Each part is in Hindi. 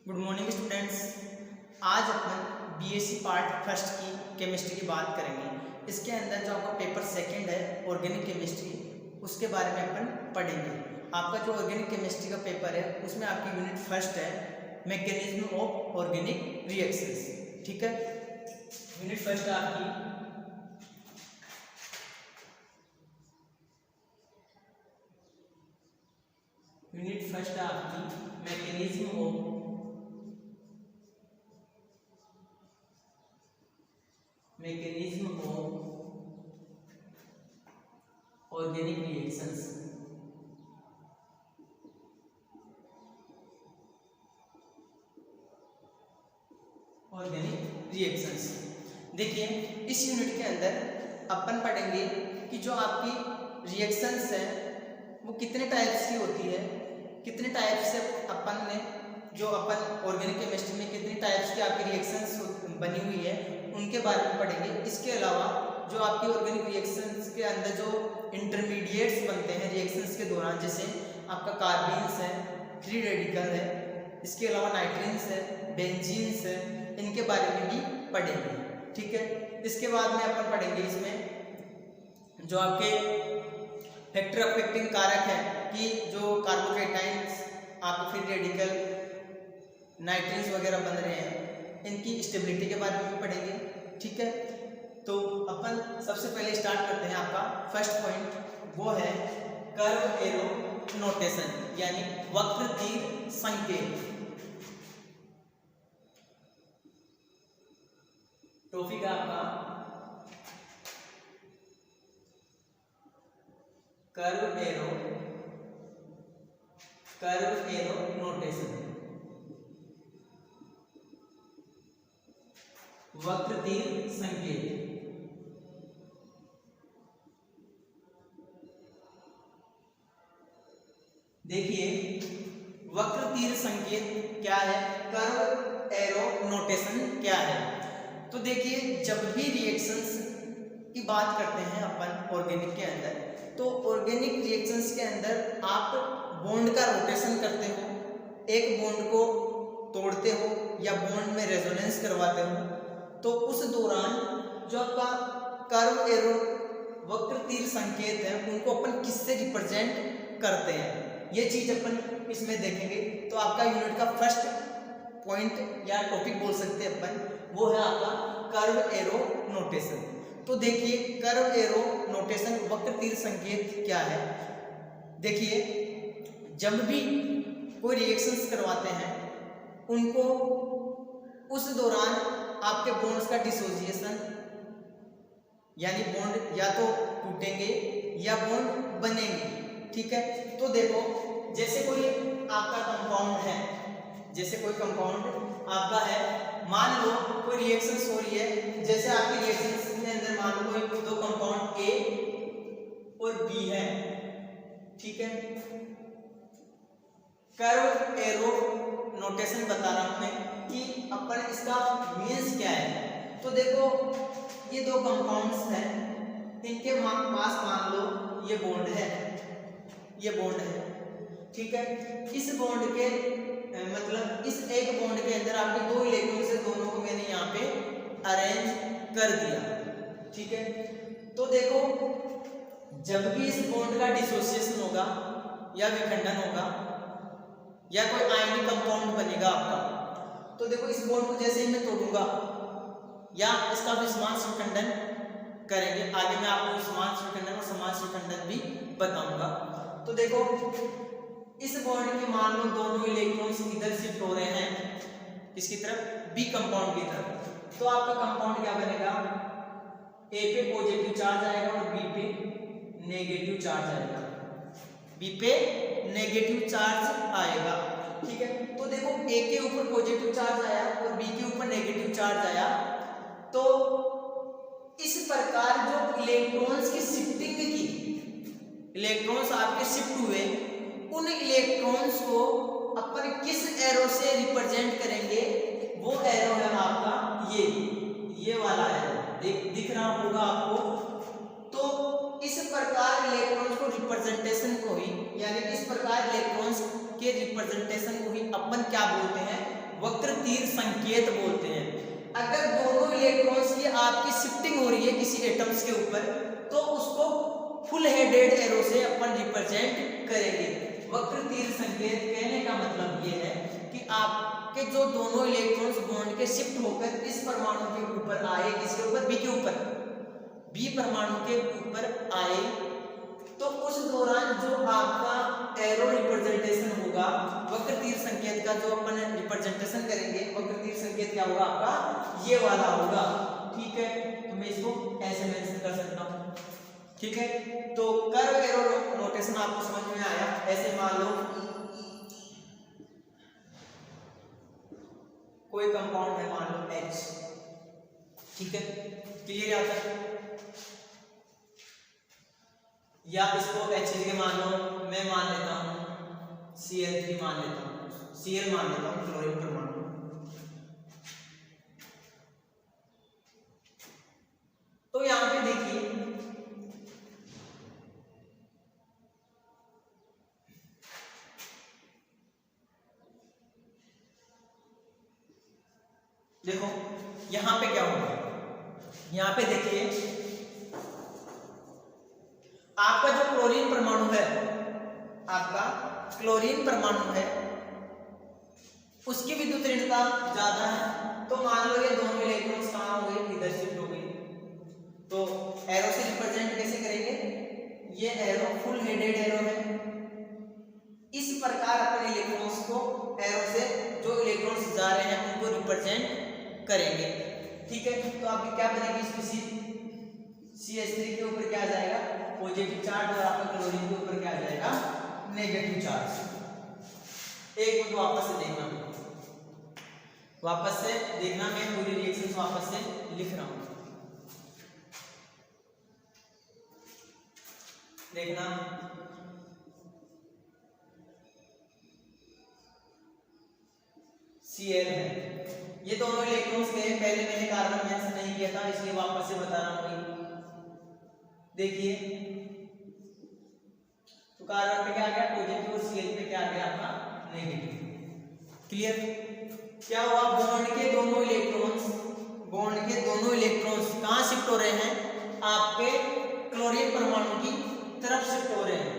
Good morning students. आज अपन बीएससी पार्ट फर्स्ट की केमिस्ट्री की बात करेंगे। इसके अंदर जो आपका पेपर सेकंड है ऑर्गेनिक केमिस्ट्री, उसके बारे में अपन पढ़ेंगे। आपका जो ऑर्गेनिक केमिस्ट्री का पेपर है उसमें आपकी यूनिट फर्स्ट है मैकेनिज्म ऑफ ऑर्गेनिक रिएक्शंस। ठीक है, यूनिट फर्स्ट आपकी mechanism of organic reactions. Organic reactions देखिए, इस यूनिट के अंदर अपन पढ़ेंगे कि जो आपकी रिएक्शंस है वो कितने टाइप्स की होती है, कितने टाइप से अपन ने जो अपन ऑर्गेनिक केमिस्ट्री में कितने टाइप्स की आपकी रिएक्शंस बनी हुई है उनके बारे में पढ़ेंगे। इसके अलावा जो आपकी ऑर्गेनिक रिएक्शंस के अंदर जो इंटरमीडिएट्स बनते हैं रिएक्शंस के दौरान, जैसे आपका कार्बीन्स है, फ्री रेडिकल है, इसके अलावा नाइट्रीन्स है, बेंजीन्स है, इनके बारे में भी पढ़ेंगे। ठीक है, इसके बाद में अपन पढ़ेंगे इसमें जो आपके फैक्टर अफेक्टिंग कारक है कि जो कार्बोकेटाइन्स आप फ्री रेडिकल नाइट्रीन्स वगैरह बन रहे हैं, इनकी स्टेबिलिटी के बारे में भी पढ़ेंगे। ठीक है, तो अपन सबसे पहले स्टार्ट करते हैं। आपका फर्स्ट पॉइंट वो है कर्व एरो नोटेशन, यानी वक्र तीर संकेत। टॉपिक आपका कर्व एरो नोटेशन, वक्र तीर संकेत। देखिए, वक्र तीर संकेत क्या है, कर्व एरो नोटेशन क्या है। तो देखिए, जब भी रिएक्शंस की बात करते हैं अपन ऑर्गेनिक के अंदर, तो ऑर्गेनिक रिएक्शंस के अंदर आप बॉन्ड का रोटेशन करते हो, एक बॉन्ड को तोड़ते हो या बॉन्ड में रेजोनेंस करवाते हो, तो उस दौरान जो आपका कर्व एरो वक्र तीर संकेत है उनको अपन किससे रिप्रेजेंट करते हैं, ये चीज अपन इसमें देखेंगे। तो आपका यूनिट का फर्स्ट पॉइंट या टॉपिक बोल सकते हैं अपन, वो है आपका कर्व एरो नोटेशन। तो देखिए, कर्व एरो नोटेशन वक्र तीर संकेत क्या है। देखिए, जब भी कोई रिएक्शंस करवाते हैं उनको उस दौरान आपके बॉन्ड्स का डिसोसिएशन, यानी बॉन्ड या तो टूटेंगे या बॉन्ड बनेंगे। ठीक है, तो देखो, जैसे कोई आपका कंपाउंड है, जैसे कोई कंपाउंड आपका है, मान लो कोई रिएक्शंस हो रही है, जैसे आपकी रिएक्शंस के अंदर मान लो कोई दो कंपाउंड ए और बी है। ठीक है, कर्व एरो नोटेशन बता रहा हूं मैं कि अपन इसका मीन्स क्या है। तो देखो, ये दो कंपाउंड्स हैं, इनके पास मान लो ये बॉन्ड है, ये बॉन्ड है। ठीक है, इस बॉन्ड के मतलब इस एक बॉन्ड के अंदर आपके दो इलेक्ट्रॉन से दोनों को मैंने यहाँ पे अरेंज कर दिया। ठीक है, तो देखो, जब भी इस बॉन्ड का डिसोसिएशन होगा या विखंडन होगा या कोई आयनिक कंपाउंड बनेगा आपका, तो देखो इस बॉन्ड को जैसे ही मैं तोड़ूंगा या इसका विस्मांस विखंडन करेंगे, आगे मैं आपको विस्मांस विखंडन और समांस विखंडन भी बताऊंगा। तो देखो, इस बॉन्ड के मान लो दोनों इलेक्ट्रॉन्स इधर शिफ्ट हो रहे हैं, किसकी तरफ, बी कंपाउंड की तरफ। तो आपका कंपाउंड क्या बनेगा, ए पे पॉजिटिव चार्ज आएगा और बी पे नेगेटिव चार्ज आएगा, बी पे नेगेटिव चार्ज आएगा। ठीक है, तो देखो, ए के ऊपर पॉजिटिव चार्ज आया और बी के ऊपर नेगेटिव चार्ज आया, तो इस प्रकार जो इलेक्ट्रॉन्स की शिफ्टिंग की, इलेक्ट्रॉन्स आपके शिफ्ट हुए, उन इलेक्ट्रॉन्स को अपन किस एरो से रिप्रेजेंट करेंगे, वो एरो है आपका ये वाला एरो, दिख रहा होगा आपको। तो इस प्रकार इलेक्ट्रॉन्स को रिप्रेजेंटेशन को ही, यानी इस प्रकार इलेक्ट्रॉन्स के रिप्रेजेंटेशन को ही अपन क्या बोलते हैं, वक्र तीर संकेत बोलते हैं। अगर दोनों इलेक्ट्रॉन्स की आपकी शिफ्टिंग हो रही है किसी एटम्स के ऊपर, तो उसको फुल हेडेड एरो से अपन रिप्रेजेंट करेंगे। वक्र तीर संकेत कहने का मतलब ये है कि आपके जो दोनों इलेक्ट्रॉन्स बॉन्ड के शिफ्ट होकर इस परमाणु के ऊपर आए, किसके ऊपर, बी के ऊपर, बी परमाणु के ऊपर आए, तो उस दौरान जो आपका एरो रिप्रेजेंटेशन होगा वक्र तीर संकेत का, जो अपन रिप्रेजेंटेशन करेंगे वक्र तीर संकेत क्या होगा आपका, ये वाला होगा। ठीक है, तो मैं इसको ऐसे मेंशन कर सकता हूं। ठीक है, तो कर्व एरो नोटेशन आपको समझ में आया। ऐसे मान लो कोई कंपाउंड है, मान लो H। ठीक है, क्लियर आता है, या इसको H मान लो, मैं मान लेता हूं Cl3 मान लेता हूं, Cl मान लेता हूं, क्लोरीन परमाणु। तो यहां पे देखिए देखो यहां पे क्या होगा, यहां पे देखिए आपका जो क्लोरीन परमाणु है, आपका क्लोरीन परमाणु है, उसकी विद्युत ऋणता ज्यादा है। तो मान लो ये दोनों इलेक्ट्रॉन्स कहां हो गए, इधर शिफ्ट हो गई। तो एरो से रिप्रेजेंट कैसे करेंगे, ये एरो फुल हेडेड एरो है। इस प्रकार अपने इलेक्ट्रॉन्स को एरो से जो इलेक्ट्रॉन्स जा रहे हैं उनको रिप्रेजेंट करेंगे। ठीक है, तो आपकी क्या बनेगी स्पीशीज, CH3 के ऊपर क्या आ जाएगा, पॉजिटिव चार्ज, और आपका क्लोरीन के ऊपर क्या आ जाएगा, नेगेटिव चार्ज। एक मिनट वापस से देखना, मैं पूरी रिएक्शन वापस से लिख रहा हूं, देखना। Cl है, ये दोनों इलेक्ट्रॉन्स के, पहले मैंने कार्बन मेंशन नहीं किया था इसलिए वापस से बता रहा हूं। देखिए तो कार्बन पे क्या आ गया पॉजिटिव, और Cl पे क्या आ गया आपका नेगेटिव। क्लियर, क्या हुआ, बॉन्ड के दोनों इलेक्ट्रॉन्स कहां शिफ्ट हो रहे हैं, आपके क्लोरीन परमाणु की तरफ शिफ्ट हो रहे हैं।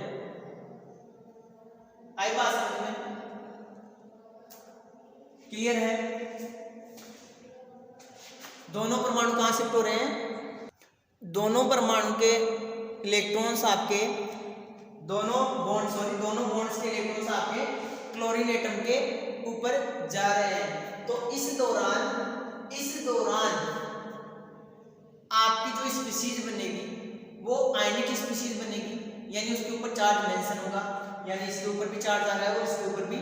आई बात समझ में, क्लियर है। दोनों परमाणु कहां शिफ्ट हो रहे हैं, दोनों परमाणु के इलेक्ट्रॉन्स आपके दोनों बॉन्ड्स के इलेक्ट्रॉन्स आपके क्लोरीन एटम के ऊपर जा रहे हैं। तो इस दौरान आपकी जो स्पीशीज बनेगी वो आयनिक स्पीशीज बनेगी, यानी उसके ऊपर चार्ज मेंशन होगा, यानी इसके ऊपर भी चार्ज आ रहा है और इसके ऊपर भी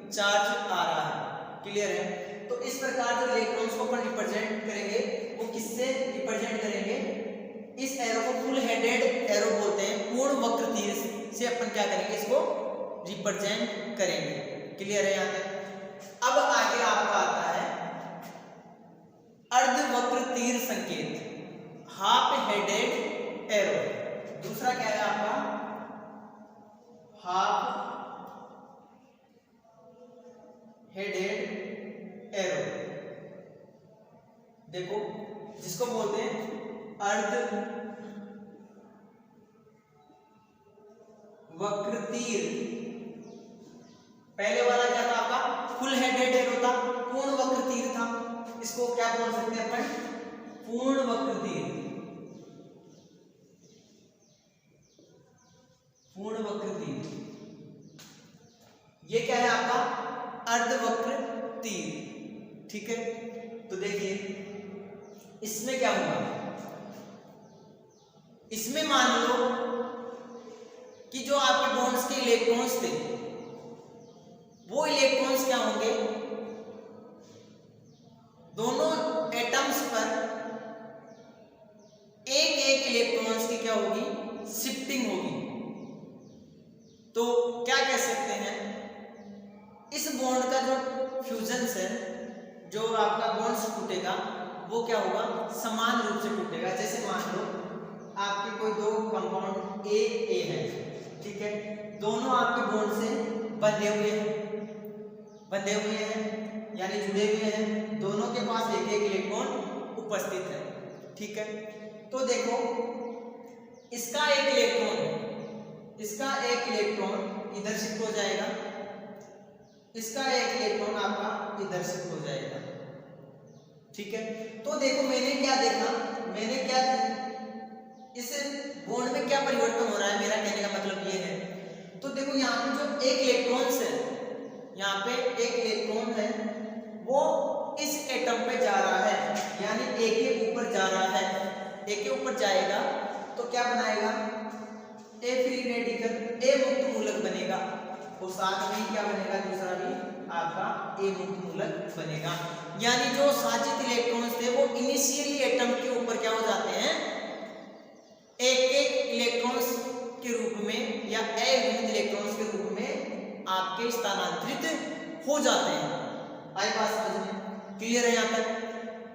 चार्ज आ रहा है। क्लियर है, तो इस प्रकार जो इलेक्ट्रॉन्स को अपन रिप्रेजेंट करेंगे वो किससे रिप्रेजेंट करेंगे, इस एरो को फुल हेडेड एरो बोलते हैं, पूर्ण वक्र तीर से अपन क्या करेंगे, इसको रिप्रेजेंट करेंगे। क्लियर है यहाँ तक। अब आगे आपका आता है अर्धवक्र तीर संकेत, हाफ हेडेड एरो। दूसरा क्या है आपका, हाफ हेडेड एरो। देखो जिसको बोलते हैं अर्ध वक्र तीर। पहले वाला क्या था आपका, फुल हेडेड एरो था, पूर्ण वक्र तीर था, इसको क्या बोल सकते हैं अपन, पूर्ण वक्र तीर। पूर्ण वक्र तीर ये क्या है आपका, अर्धवक्र तीर। ठीक है, तो देखिए इसमें क्या होगा, इसमें मान लो कि जो आपके बॉन्ड्स के इलेक्ट्रॉन्स थे वो इलेक्ट्रॉन्स क्या होंगे, दोनों एटम्स पर एक एक इलेक्ट्रॉन्स की क्या होगी, शिफ्टिंग होगी। तो क्या कह सकते हैं, इस बॉन्ड का जो फ्यूजन है, जो आपका बॉन्ड्स टूटेगा वो क्या होगा, समान रूप से टूटेगा। जैसे मान लो आपके कोई दो कंपाउंड ए है, ठीक है, दोनों आपके बॉन्ड से बंधे हुए हैं, यानी जुड़े हुए हैं, दोनों के पास एक एक इलेक्ट्रॉन उपस्थित है। ठीक है, तो देखो इसका एक इलेक्ट्रॉन इधर शिफ्ट हो जाएगा, इसका एक इलेक्ट्रॉन आपका इधर शिफ्ट हो जाएगा। ठीक है, तो देखो मैंने क्या इस बॉन्ड में क्या परिवर्तन हो रहा है, मेरा कहने का मतलब ये है। तो देखो यहाँ पे जो एक इलेक्ट्रॉन है, यहाँ पे एक इलेक्ट्रॉन है वो इस एटम पे जा रहा है, यानी एक के ऊपर जा रहा है, एक के ऊपर जाएगा तो क्या बनाएगा, ए फ्री रेडिकल, ए मुक्त मूलक बनेगा, और साथ में क्या बनेगा, दूसरा भी आपका ए मुक्त मूलक बनेगा। यानी जो साजित इलेक्ट्रॉन्स थे वो इनिशियली एटम के ऊपर क्या हो जाते हैं, एक एक इलेक्ट्रॉन्स के रूप में या अयुग्मित इलेक्ट्रॉन्स के रूप में आपके स्थानांतरित हो जाते हैं। आई बात समझ में, क्लियर है यहाँ तक।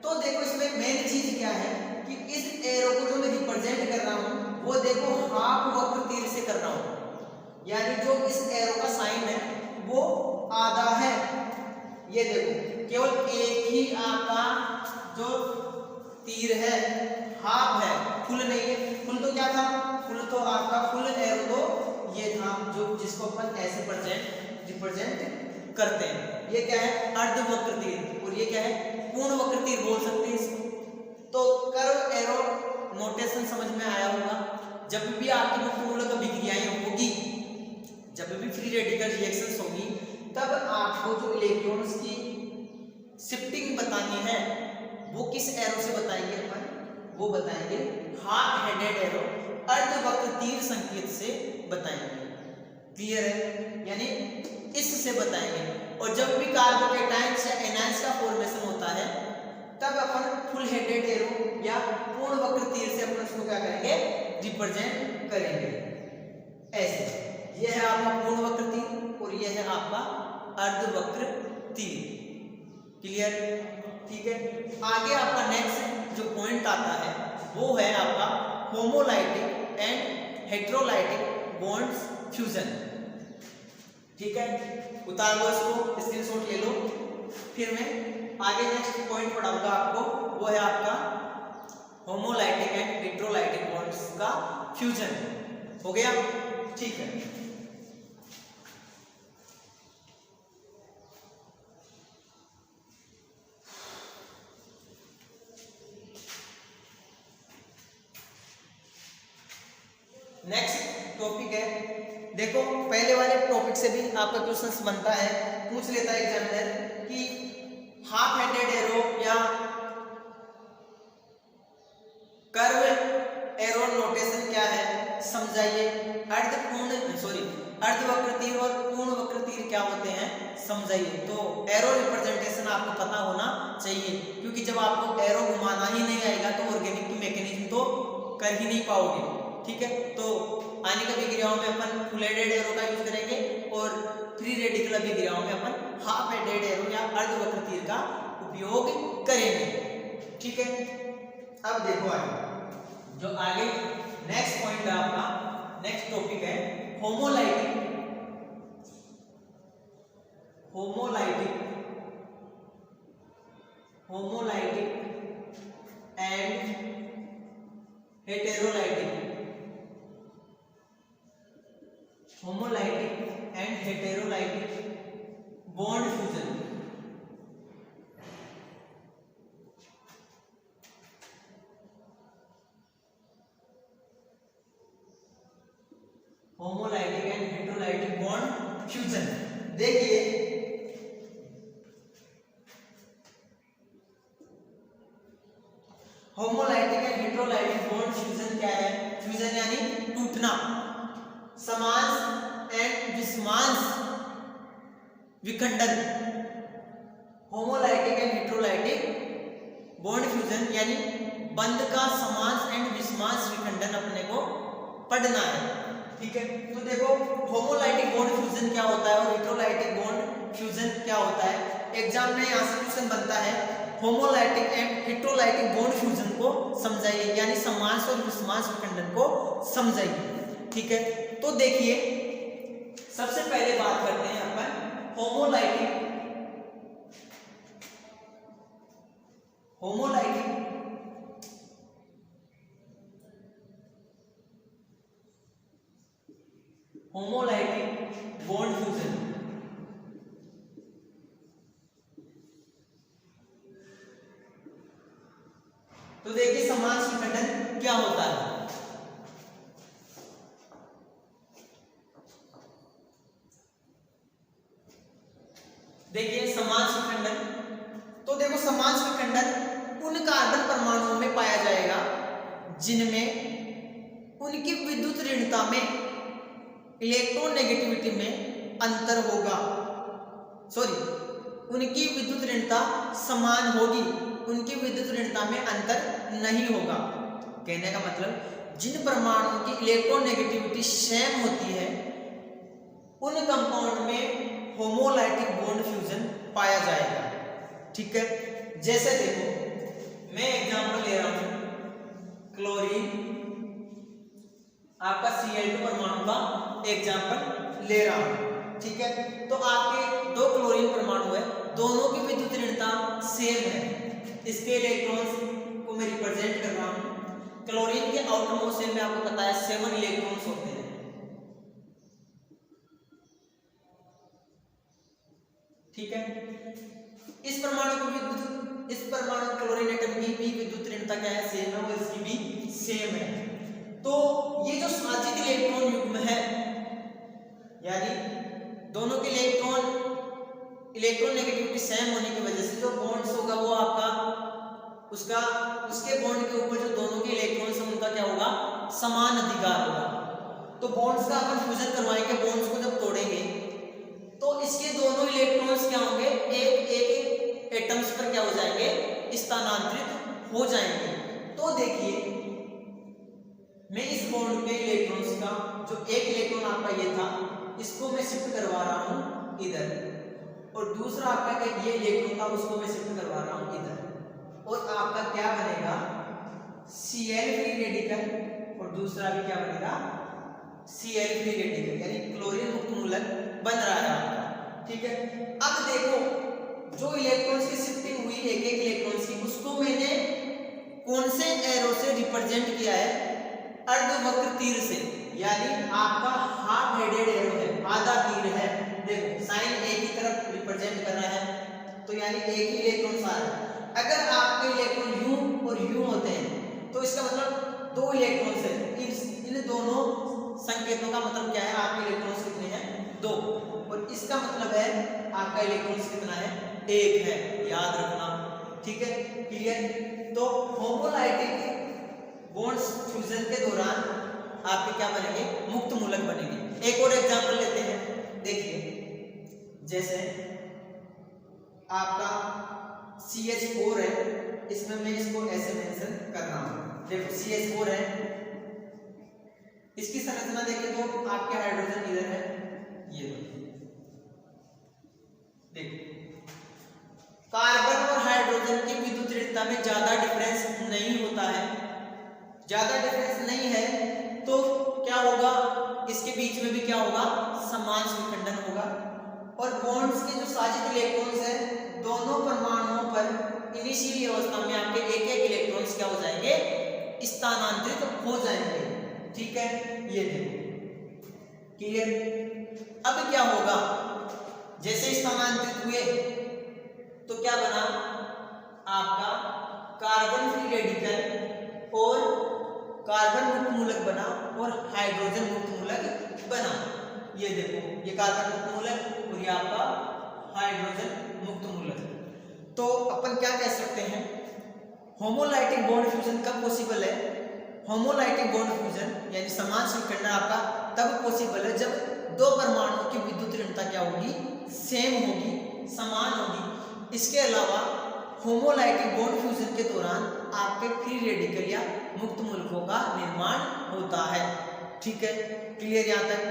तो देखो इसमें मेन चीज क्या है कि इस एरो को जो मैं रिप्रेजेंट कर रहा हूं वो देखो हाफ वक्र तीर से कर रहा हूं, यानी जो इस एरो का साइन है वो आधा है। ये देखो केवल एक ही आपका जो तीर है हाफ है, फुल नहीं है। फुल तो क्या था, फुल तो आपका फुल एरो तो ये था जो जिसको अपन ऐसे रिप्रेजेंट करते हैं। ये क्या है, अर्धवक्र तीर, और ये क्या है, पूर्ण वक्र तीर बोल सकते हैं इसको। तो कर्व एरो नोटेशन समझ में आया होगा। जब भी आपकी मुक्त मूलक अभिक्रियाएं होगी, जब भी फ्री रेडिकल रिएक्शंस होगी, तब आपको जो इलेक्ट्रॉन्स की शिफ्टिंग बतानी है वो किस एरो से बताएंगे अपन, वो बताएंगे हाफ हेडेड एरो, अर्धवक्र तीर संकेत से बताएंगे। क्लियर है, यानी इससे बताएंगे। और जब भी कार्बोकेटाइंस या एनाइंस का फॉर्मेशन होता है तब अपन फुल हेडेड एरो या पूर्ण वक्र तीर से अपन उसको क्या करेंगे, रिप्रेजेंट करेंगे। ऐसे ये है आपका पूर्ण वक्र तीर और ये है आपका अर्धवक्र तीर। क्लियर, ठीक है। आगे आपका नेक्स्ट जो पॉइंट आता है वो है आपका होमोलाइटिक एंड हेटेरोलाइटिक बॉन्ड्स फ्यूजन। ठीक है, उतार लो इसको, स्क्रीनशॉट ले लो। फिर मैं आगे नेक्स्ट पॉइंट पढ़ाऊंगा आपको, वो है आपका होमोलाइटिक एंड हेटेरोलाइटिक बॉन्ड्स का फ्यूजन। हो गया, ठीक है। नेक्स्ट टॉपिक है, देखो पहले वाले टॉपिक से भी आपका क्वेश्चन बनता है, पूछ लेता है एग्जामिनर कि हाफ हेडेड एरो या कर्व एरो नोटेशन क्या है, समझाइए। अर्धवक्र तीर और पूर्ण वक्र तीर क्या होते हैं, समझाइए। तो एरो रिप्रेजेंटेशन आपको पता होना चाहिए, क्योंकि जब आपको एरो घुमाना ही नहीं आएगा तो ऑर्गेनिक मैकेनिज्म तो कर ही नहीं पाओगे। ठीक है, तो आणविक अभिक्रियाओं में अपन फुल हेडेड एरो का यूज करेंगे और फ्री रेडिकल अभिक्रियाओं में अपन हाफ हेडेड एरो या अर्धवक्र तीर का उपयोग करेंगे। ठीक है, अब देखो आगे जो आगे नेक्स्ट पॉइंट है आपका, नेक्स्ट टॉपिक है homolytic and heterolytic bond fusion. Homolytic and heterolytic bond fusion, देखिए homolytic and heterolytic bond fusion क्या है, फ्यूजन यानी टूटना, समांश एंड विषमांश विखंडन। Homolytic and heterolytic bond fusion यानी बंध का समांश एंड विषमांश विखंडन अपने को पढ़ना है। ठीक है, तो देखो होमोलाइटिक बॉन्ड फ्यूजन क्या होता है और हेटेरोलाइटिक बॉन्ड फ्यूजन क्या होता है। एग्जाम में यहाँ से क्वेश्चन बनता है homolytic and heterolytic bond fusion को समझाइए, यानी समांश और विषमांश विखंडन को समझाइए। ठीक है, तो देखिए सबसे पहले बात करते हैं अपन होमोलाइटिक होमोलाइटिक बॉन्ड फ्यूजन। तो देखिए समान विखंडन क्या होता है। देखिए समान विखंडन, तो देखो समान विखंडन उन कार्बन परमाणुओं में पाया जाएगा जिनमें उनकी विद्युत ऋणता में इलेक्ट्रोनेगेटिविटी में अंतर होगा, उनकी विद्युत ऋणता समान होगी, उनकी विद्युत ऋणता में अंतर नहीं होगा। कहने का मतलब जिन परमाणुओं की इलेक्ट्रोनेगेटिविटी सेम होती है उन कंपाउंड में होमोलाइटिक बॉन्ड फ्यूजन पाया जाएगा। ठीक है, जैसे देखो मैं एग्जांपल ले रहा हूं, क्लोरीन आपका Cl2 परमाणु का एग्जांपल ले रहा हूं। ठीक है, तो आपके दो क्लोरीन परमाणु है, दोनों की विद्युत ऋणता सेम है। इसके इलेक्ट्रॉन्स को मैं रिप्रेजेंट कर रहा हूं। क्लोरीन के आउटर मोस्ट शेल में आपको पता है 7 इलेक्ट्रॉन्स होते हैं। ठीक है, इस परमाणु क्लोरीन एटम की भी विद्युत ऋणता क्या है, सेम है, और इसकी भी सेम है। तो ये जो साजित इलेक्ट्रॉन युग्म है, यानी दोनों के इलेक्ट्रॉन नेगेटिविटी सेम होने की वजह से जो बॉन्ड्स होगा वो आपका उसके बॉन्ड के ऊपर जो दोनों के इलेक्ट्रॉन्स हैं उनका क्या होगा, समान अधिकार होगा। तो बॉन्ड्स का अपन फ्यूजन करवाएंगे, बॉन्ड्स को जब तोड़ेंगे तो इसके दोनों इलेक्ट्रॉन्स क्या होंगे, एक एटम्स पर क्या हो जाएंगे, स्थानांतरित हो जाएंगे। तो देखिए मैं इस बॉन्ड के इलेक्ट्रॉन्स का जो एक इलेक्ट्रॉन आपका ये था इसको मैं शिफ्ट करवा रहा हूं इधर, और दूसरा आपका ये इलेक्ट्रॉन था उसको मैं शिफ्ट करवा रहा हूं इधर, और आपका क्या बनेगा, Cl फ्री रेडिकल, और दूसरा भी क्या बनेगा, Cl फ्री रेडिकल, यानी क्लोरीन मुक्त मूलक बन रहा है आपका। ठीक है, अब देखो जो इलेक्ट्रॉन्स की शिफ्टिंग हुई एक इलेक्ट्रॉन्स की, उसको मैंने कौन से एरो से रिप्रेजेंट किया है, अर्धवक्र तीर से, यानी आपका हाफ हेडेड एरो है, आधा तीर है। देखो साइन एक ही तरफ रिप्रेजेंट कर रहा है, तो यानी एक ही इलेक्ट्रॉन आ रहा है। अगर आपके इलेक्ट्रॉन U और U होते हैं तो इसका मतलब दो इलेक्ट्रॉन्स है, इन दोनों संकेतों का मतलब क्या है, आपके इलेक्ट्रॉन्स कितने हैं, दो, और इसका मतलब है आपका इलेक्ट्रॉन्स कितना है, एक है, याद रखना। ठीक है, क्लियर। तो होमोलाइटिक बॉन्ड्स फ्यूजन के दौरान आपके क्या बनेंगे, मुक्त मूलक बनेंगे। एक और एग्जांपल लेते हैं, देखिए जैसे आपका CH4 है, इसमें मैं इसको ऐसे मेंशन कर रहा हूं। देखो CH4 है, इसकी संरचना देखें तो आपके हाइड्रोजन इधर है, ये देखो कार्बन और हाइड्रोजन की विद्युत ऋणता में ज्यादा डिफरेंस नहीं होता है, ज्यादा डिफरेंस नहीं है, तो क्या होगा, इसके बीच में भी क्या होगा, समान विखंडन होगा, और बॉन्ड्स के जो साजित इलेक्ट्रॉन्स है दोनों परमाणुओं पर इनिशियल अवस्था में आपके एक इलेक्ट्रॉन्स क्या हो जाएंगे, स्थानांतरित हो जाएंगे। ठीक है, ये देखो क्लियर। अब क्या होगा, जैसे स्थानांतरित हुए तो क्या बना, आपका कार्बन फ्री रेडिकल और कार्बन मुक्त मूलक बना, और हाइड्रोजन मुक्त मूलक बना। ये देखो ये कार्बन मुक्त मूलक और ये आपका हाइड्रोजन मुक्त मूलक। तो अपन क्या कह सकते हैं, होमोलाइटिक बॉन्ड फ्यूजन कब पॉसिबल है, होमोलाइटिक बॉन्ड फ्यूजन यानी समान विखंडन आपका तब पॉसिबल है जब दो परमाणुओं की विद्युत ऋणता क्या होगी, सेम होगी, समान होगी। इसके अलावा होमोलाइटिक बॉन्ड फ्यूजन के दौरान आपके फ्री रेडिकल या मुक्त मूलकों का निर्माण होता है। ठीक है, क्लियर यहाँ तक,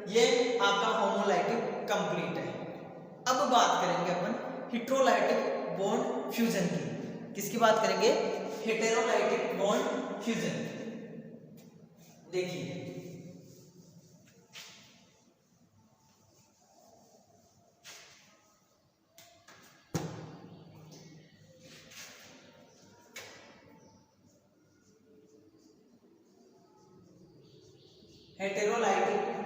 ये आपका होमोलाइटिक कंप्लीट है। अब बात करेंगे अपन हेटेरोलाइटिक बॉन्ड फ्यूजन की। किसकी बात करेंगे, हेटेरोलाइटिक बॉन्ड फ्यूजन। देखिए हेटेरोलाइटिक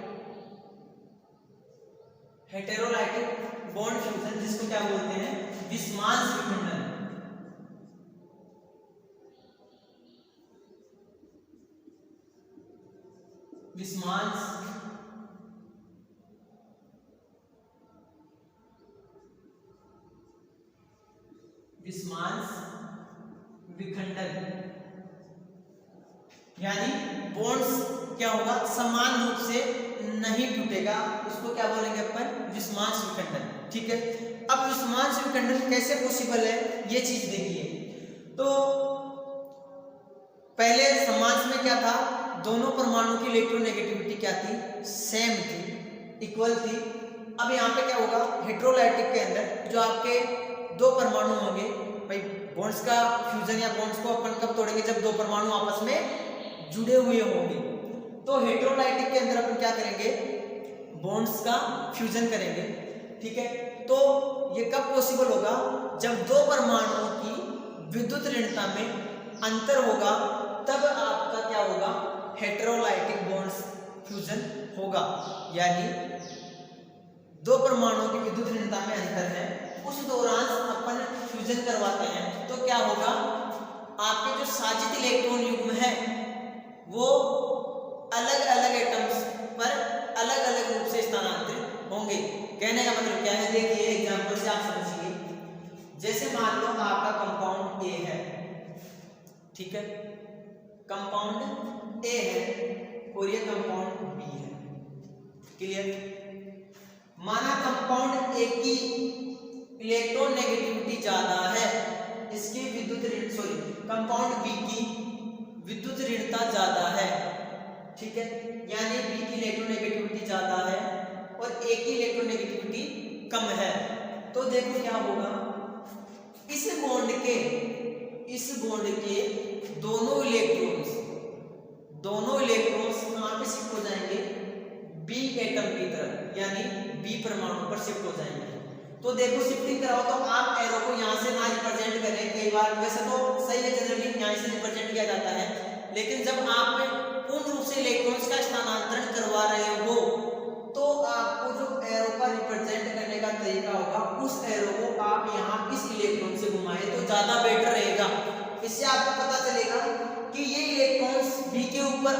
बॉन्ड फ्यूजन, जिसको क्या बोलते हैं, विस्मांस विखंडन। विस्मांस विखंडन, यानी बॉन्ड्स क्या होगा, समान रूप से नहीं टूटेगा, उसको क्या बोलेंगे अपन, विस्मांस विखंडन। ठीक है, अब विस्मांस विखंडन कैसे पॉसिबल है ये चीज देखिए। तो पहले समांस में क्या था, दोनों परमाणु की इलेक्ट्रोनेगेटिविटी क्या थी, सेम थी, इक्वल थी। अब यहाँ पे क्या होगा, हेटेरोलाइटिक के अंदर जो आपके दो परमाणु होंगे, भाई बॉन्ड्स का फ्यूजन या बॉन्ड्स को अपन कब तोड़ेंगे, जब दो परमाणु आपस में जुड़े हुए होंगे। तो हेटेरोलाइटिक के अंदर अपन क्या करेंगे, बॉन्ड्स का फ्यूजन करेंगे। ठीक है, तो ये कब पॉसिबल होगा, जब दो परमाणुओं की विद्युत ऋणता में अंतर होगा, तब आपका क्या होगा, हेटेरोलाइटिक बॉन्ड्स फ्यूजन होगा। यानी दो परमाणुओं की विद्युत ऋणता में अंतर है, उस दौरान अपन फ्यूजन करवाते हैं, तो क्या होगा, आपके जो साजित इलेक्ट्रॉन युग्म है वो अलग अलग एटम्स पर अलग अलग रूप से स्थानांतरित होंगे। कहने का मतलब क्या है, देखिए एग्जांपल से आप समझिए। जैसे मान लो आपका कंपाउंड ए है, ठीक है, कंपाउंड ए है और ये कंपाउंड बी है, क्लियर। माना कंपाउंड ए की इलेक्ट्रोनेगेटिविटी ज्यादा है, इसकी विद्युत ऋण कंपाउंड बी की विद्युत ऋणता ज्यादा है। ठीक है, यानी बी की इलेक्ट्रोनेगेटिविटी ज्यादा है और ए की इलेक्ट्रोनेगेटिविटी कम है। तो देखो क्या होगा, इस बॉन्ड के दोनों इलेक्ट्रॉन्स कहां पे शिफ्ट हो जाएंगे, बी एटम की तरफ, यानी बी परमाणु पर शिफ्ट हो जाएंगे। तो देखो शिफ्टिंग कराओ, तो आप एरो को यहाँ से ना रिप्रेजेंट करें, कई बार वैसे तो सही है, जनरली यहाँ से रिप्रेजेंट किया जाता है, लेकिन जब आप पूर्ण रूप से इलेक्ट्रॉन्स का स्थानांतरण करवा रहे हो, तो आपको जो एरो का रिप्रेजेंट करने का तरीका होगा, उस एरो को आप यहाँ इस इलेक्ट्रॉन से घुमाएं तो ज्यादा बेटर रहेगा। इससे आपको पता चलेगा कि ये इलेक्ट्रॉन्स बी के ऊपर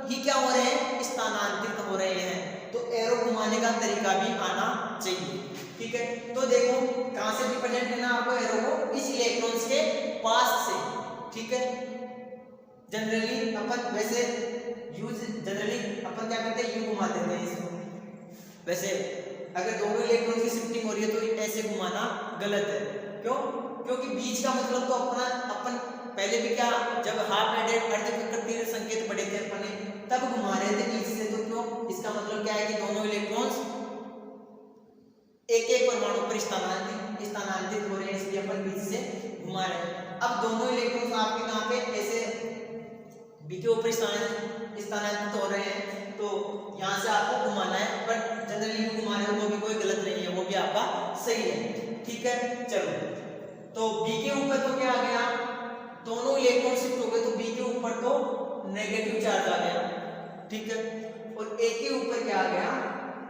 ही क्या हो रहे हैं, स्थानांतरित हो रहे हैं। तो एरो घुमाने का तरीका भी आना चाहिए। ठीक है, तो देखो कहां से रिप्रेजेंट करना आपको एरो को, इस इलेक्ट्रॉन्स के पास से। ठीक है, जनरली अपन क्या करते हैं, यू घुमा देते हैं इसको। वैसे अगर दोनों इलेक्ट्रॉन की शिफ्टिंग हो रही है तो ऐसे घुमाना गलत है। क्यों? क्योंकि बीच का मतलब तो अपन पहले भी क्या, जब हाफ एडेड अर्धचक्र तीर संकेत पढ़े थे अपन ने, तब घुमा रहे थे बीच से। तो क्यों, इसका मतलब क्या है कि दोनों इलेक्ट्रॉन्स एक एक परमाणु पर स्थानांतरित हो रहे हैं, इसलिए अपन बीच से घुमा रहे हैं। अब दोनों इलेक्ट्रॉन्स आपके कहां पे ऐसे बी के ऊपर स्थानांतरित हो रहे हैं, तो यहाँ से आपको घुमाना है, पर जनरली घुमा रहे हो तो भी कोई गलत नहीं है, वो भी आपका सही है। ठीक है, चलो, तो बी के ऊपर तो क्या आ गया, दोनों इलेक्ट्रॉन शिफ्ट हो गए, तो बी के ऊपर तो नेगेटिव चार्ज आ गया। ठीक है, और ए के ऊपर क्या आ गया,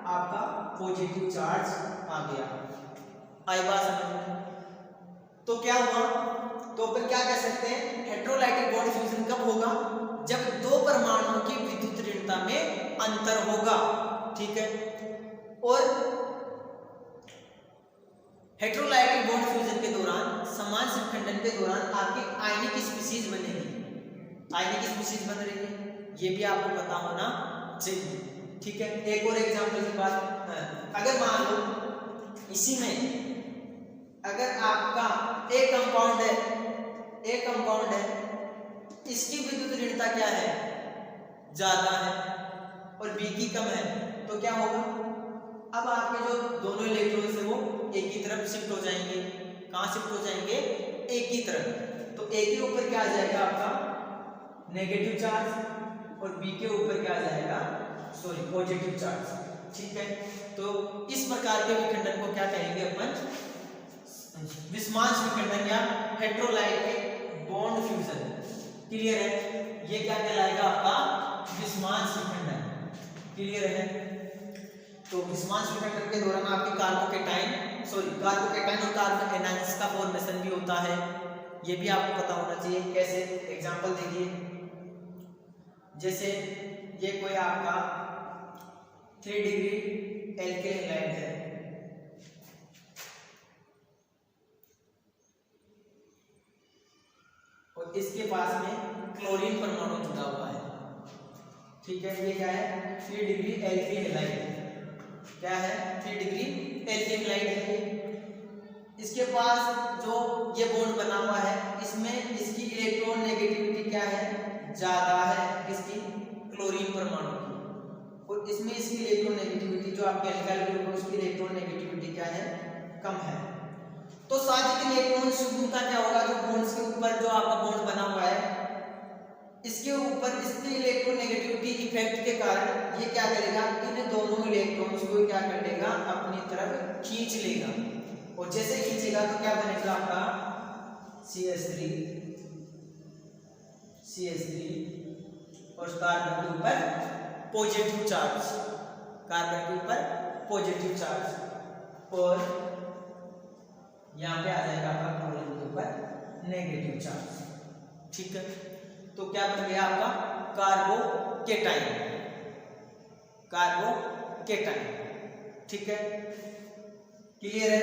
आपका पॉजिटिव चार्ज आ गया। आई बात समझ में? तो क्या हुआ, तो अपन क्या कह सकते हैं, हेटेरोलाइटिक बॉन्ड फ्यूजन कब होगा, जब दो परमाणुओं की विद्युत ऋणता में अंतर होगा। ठीक है, और हेटेरोलाइटिक बॉन्ड फ्यूजन के दौरान, समान विखंडन के दौरान आपकी आयनिक स्पीशीज बनेगी। आयनिक स्पीशीज बन रही है, ये भी आपको पता होना चाहिए। ठीक है, एक और एग्जांपल की बात, अगर मान लो इसी में अगर आपका एक कंपाउंड है, इसकी विद्युत ऋणता क्या है, ज्यादा है, और बी की कम है, तो क्या होगा, अब आपके जो दोनों इलेक्ट्रॉन्स है वो एक की तरफ शिफ्ट हो जाएंगे। कहां शिफ्ट हो जाएंगे, एक की तरफ। तो ए के ऊपर क्या आ जाएगा आपका नेगेटिव चार्ज, और बी के ऊपर क्या आ जाएगा, पॉजिटिव चार्ज। ठीक है, तो इस प्रकार के विखंडन को क्या कहेंगे अपन, विस्मांस विखंडन या हेटेरोलाइटिक बॉन्ड फ्यूजन। क्लियर है, ये क्या कहलाएगा आपका, विस्मांस विखंडन। क्लियर है। तो विस्मांस रिएक्टर के दौरान आपके कार्बोकेटाइन और कार्बन एनायंस का फॉर्मेशन भी होता है, ये भी आपको पता होना चाहिए। कैसे? एग्जांपल देखिए, जैसे ये कोई आपका 3 डिग्री एल्केन हैलाइड है, और इसके पास में क्लोरीन परमाणु जुड़ा हुआ है, ठीक है। ये क्या है? 3 डिग्री एल्केन हैलाइड, क्या है? 3 डिग्री एल्केन हैलाइड है। इसके पास जो ये बॉन्ड बना हुआ है, इसमें इसकी इलेक्ट्रॉन नेगेटिविटी क्या है? ज्यादा है, इसकी क्लोरीन परमाणु की, और इसमें इसकी इलेक्ट्रॉन नेगेटिविटी जो आपके एल्काइल ग्रुप है उसकी इलेक्ट्रॉन नेगेटिविटी क्या है? कम है। तो साथ ही इलेक्ट्रॉन समूह का क्या होगा? जो बॉन्ड्स के ऊपर जो आपका बॉन्ड बना हुआ है, इसके ऊपर इसकी इलेक्ट्रॉन नेगेटिविटी इफेक्ट के कारण ये क्या करेगा? इन दोनों इलेक्ट्रॉन्स को क्या कर लेगा? अपनी तरफ खींच लेगा, और जैसे खींचेगा तो क्या बनेगा आपका? CH3 और कार्बन के ऊपर पॉजिटिव चार्ज, कार्बन के ऊपर पॉजिटिव चार्ज, और यहाँ पे आ जाएगा आपका क्लोरीन के ऊपर नेगेटिव चार्ज, ठीक है। तो क्या बन गया आपका? कार्बोकेटाइन, ठीक है। क्लियर है?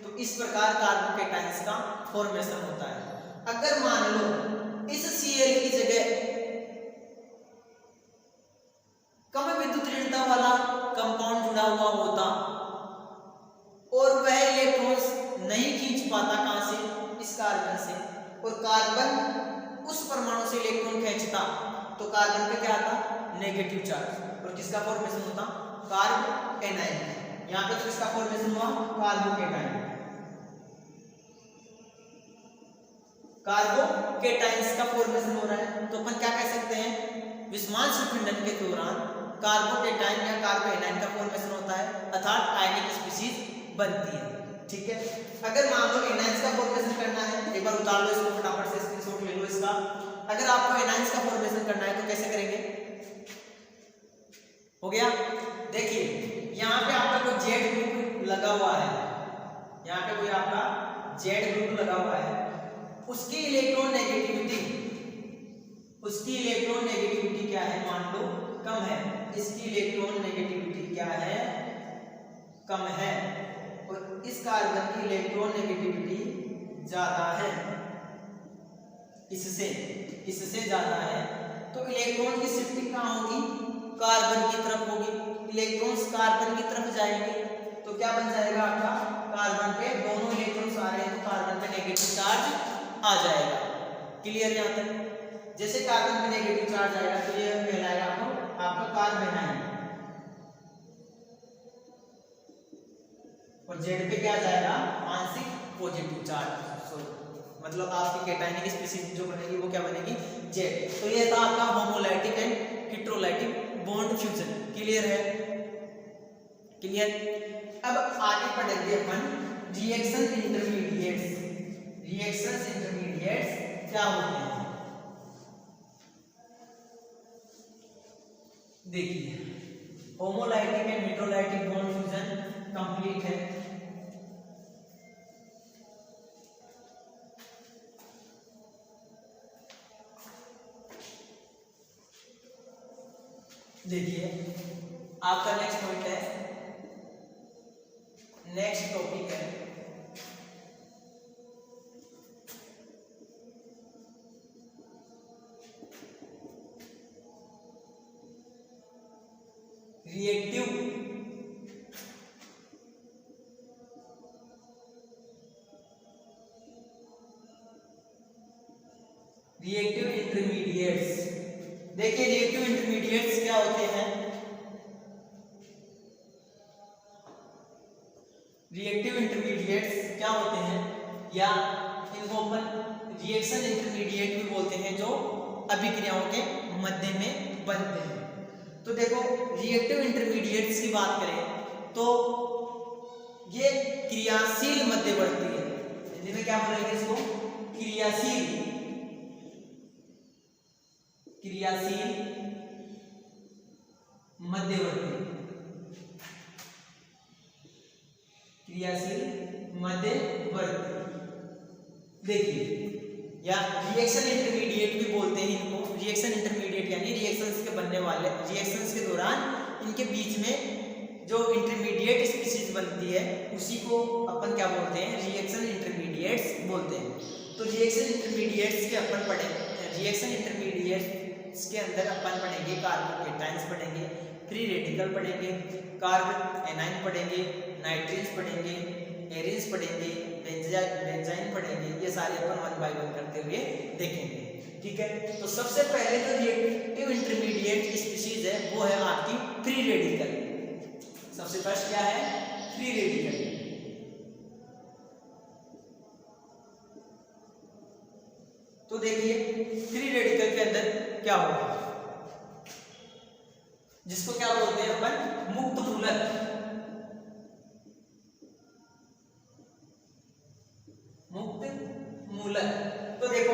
तो इस प्रकार कार्बोकेटाइंस का फॉर्मेशन होता है। अगर मान लो इस Cl की जगह कम विद्युत ऋणता वाला कंपाउंड जुड़ा हुआ होता और वह इलेक्ट्रॉन्स नहीं खींच पाता, कहां से? इस कार्बन से, और कार्बन उस परमाणु से इलेक्ट्रॉन खींचता, तो कार्बन पे क्या आता? नेगेटिव चार्ज, और किसका फॉर्मेशन होता? Carb anion. यहाँ पे किसका फॉर्मेशन हुआ? कार्बोकेटाइन, कार्बोकेटाइंस का फॉर्मेशन हो रहा है। तो अपन क्या कह सकते हैं? विस्मांस विखंडन के दौरान कार्बोकेटाइन या कार्बो एनायन का फॉर्मेशन होता है, अर्थात आयनिक स्पीशीज बनती है, ठीक है। अगर मान लो एनायंस का फॉर्मेशन करना है, एक बार उतार लो इसको, फटाफट से स्क्रीनशॉट ले लो इसका। अगर आपको एनायंस का फॉर्मेशन करना है तो कैसे करेंगे? हो गया। देखिए यहाँ पे आपका कोई जेड ग्रुप लगा हुआ है, यहाँ पे कोई आपका जेड ग्रुप लगा हुआ है, उसकी इलेक्ट्रॉन नेगेटिविटी क्या है? मान लो कम है, इसकी इलेक्ट्रॉन नेगेटिविटी क्या है? कम है, और इस कार्बन की इलेक्ट्रॉन नेगेटिविटी ज्यादा है, इससे ज्यादा है। तो इलेक्ट्रॉन की शिफ्टिंग कहाँ होगी? कार्बन की तरफ होगी। इलेक्ट्रॉन्स कार्बन की तरफ जाएंगे तो क्या बन जाएगा आपका? कार्बन पे दोनों इलेक्ट्रॉन्स आ रहे हैं तो कार्बन पे नेगेटिव चार्ज आ जाएगा। क्लियर यहाँ तक? जैसे कार्बन पे नेगेटिव चार्ज आएगा तो ये कहलाएगा आपका कार्बन एनायन, और जेड पे क्या जाएगा? आंशिक पॉजिटिव चार्ज। मतलब आपकी कैटायनिक स्पीशीज जो बनेगी वो क्या बनेगी? जेड। तो ये था आपका homolytic and heterolytic bond fusion. Clear है? क्लियर। अब आगे पढ़ेंगे अपन रिएक्शन इंटरमीडिएट्स। रिएक्शंस इंटरमीडिएट्स क्या होते हैं? देखिए homolytic and heterolytic bond fusion complete है। देखिए आपका नेक्स्ट पॉइंट है, नेक्स्ट टॉपिक है रिएक्टिव इंटरमीडिएट्स। देखिए रिएक्टिव इंटरमीडिएट्स क्या होते हैं? रिएक्टिव इंटरमीडिएट्स क्या होते हैं, या इनको अपन रिएक्शन इंटरमीडिएट भी बोलते हैं, जो अभिक्रियाओं के मध्य में बनते हैं। तो देखो रिएक्टिव इंटरमीडिएट्स की बात करें तो ये क्रियाशील मध्यवर्ती है। हिंदी में क्या बोलेंगे इसको? क्रियाशील मध्यवर्ती देखिए, या रिएक्शन इंटरमीडिएट भी बोलते हैं इनको। रिएक्शन इंटरमीडिएट यानी रिएक्शंस के बनने वाले, रिएक्शंस के दौरान इनके बीच में जो इंटरमीडिएट स्पीशीज बनती है उसी को अपन क्या बोलते हैं, रिएक्शन इंटरमीडिएट्स बोलते हैं। तो रिएक्शन इंटरमीडिएट्स के अपन पढ़ेंगे, रिएक्शन इंटरमीडिएट्स के अंदर अपन पढ़ेंगे कार्बन केटाइंस पढ़ेंगे, फ्री रेडिकल पढ़ेंगे, कार्बन एनाइन पढ़ेंगे, नाइट्रीन्स पढ़ेंगे, एरिन्स पढ़ेंगे, बेंजाइन पढ़ेंगे। ये सारे अपन वन बाय वन करते हुए देखेंगे, ठीक है। तो सबसे पहले जो रिएक्टिव इंटरमीडिएट स्पीशीज है वो है आपकी फ्री रेडिकल। सबसे फर्स्ट क्या है, फ्री रेडिकल। तो देखिए फ्री रेडिकल के अंदर क्या होगा, जिसको क्या बोलते हैं अपन, मुक्त मूलक। मुक्त मूलक, तो देखो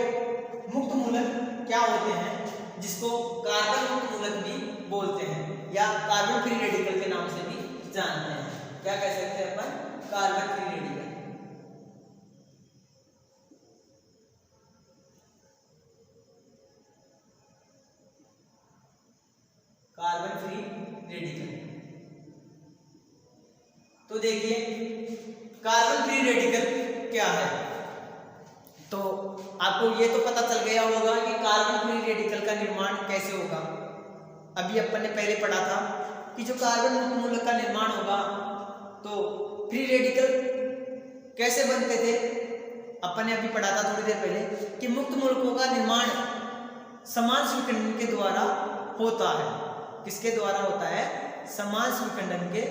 मुक्त मूलक क्या होते हैं, जिसको कार्बन मुक्त मूलक भी बोलते हैं या कार्बन फ्री रेडिकल के नाम से भी जानते हैं। क्या कह सकते हैं अपन, carbon free radical. Carbon free radical. तो देखिए कार्बन फ्री रेडिकल क्या है, तो आपको ये तो पता चल गया होगा कि कार्बन फ्री रेडिकल का निर्माण कैसे होगा। अभी अपन ने पहले पढ़ा था कि जो कार्बन मुक्त मूलक का निर्माण होगा तो फ्री रेडिकल कैसे बनते थे। अपन ने अभी पढ़ा था थोड़ी देर पहले कि मुक्त मूलकों का निर्माण समान स्विकंडन के द्वारा होता है। किसके द्वारा होता है, समान स्विकंडन के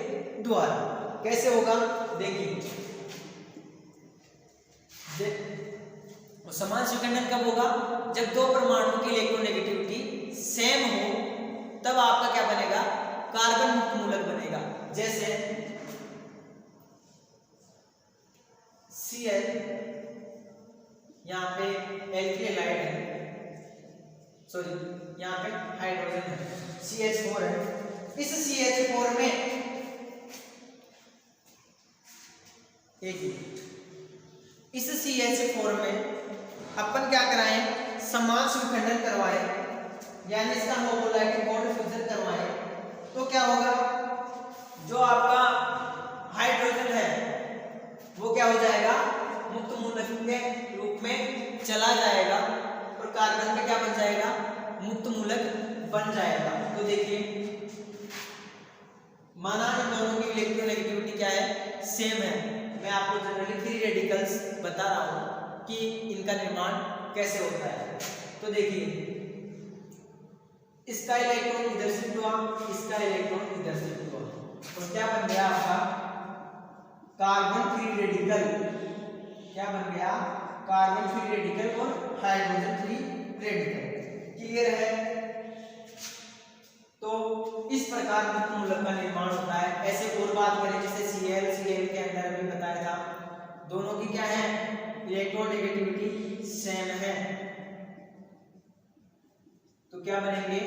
द्वारा। कैसे होगा, देखिए समान स्विकंडन कब होगा, जब दो परमाणुओं की इलेक्ट्रोनेगेटिविटी सेम हो, तब आपका क्या बनेगा, कार्बन मुक्त मूलक बनेगा। जैसे Cl, यहाँ पे एल्किल हाइड है, सॉरी यहाँ पे हाइड्रोजन है, CH4 है। इस CH4 में इस CH4 में अपन क्या कराएं, समान स्विकंडन करवाएं, यानी इसका होमोलाइटिक बॉन्ड फ्यूजन करवाएं। तो क्या होगा, जो आपका हाइड्रोजन है वो क्या हो जाएगा, मुक्त मूलक के रूप में चला जाएगा और कार्बन का क्या बन जाएगा, मुक्त मूलक बन जाएगा। तो देखिए माना इन दोनों की इलेक्ट्रोनेगेटिविटी क्या है, सेम है। मैं आपको जनरली फ्री रेडिकल्स बता रहा हूं कि इनका निर्माण कैसे होता है। तो देखिए इसका इलेक्ट्रॉन इधर शिफ्ट हुआ, इसका इलेक्ट्रॉन इधर शिफ्ट हुआ, और क्या बन गया आपका, कार्बन फ्री रेडिकल। क्या बन गया, कार्बन फ्री रेडिकल और हाइड्रोजन फ्री रेडिकल। क्लियर है। तो इस प्रकार मुक्त मूलक का निर्माण होता है। ऐसे और बात करें जैसे Cl के अंदर अभी बताया था, दोनों की क्या है, इलेक्ट्रोनेगेटिविटी सेम है, तो क्या बनेंगे,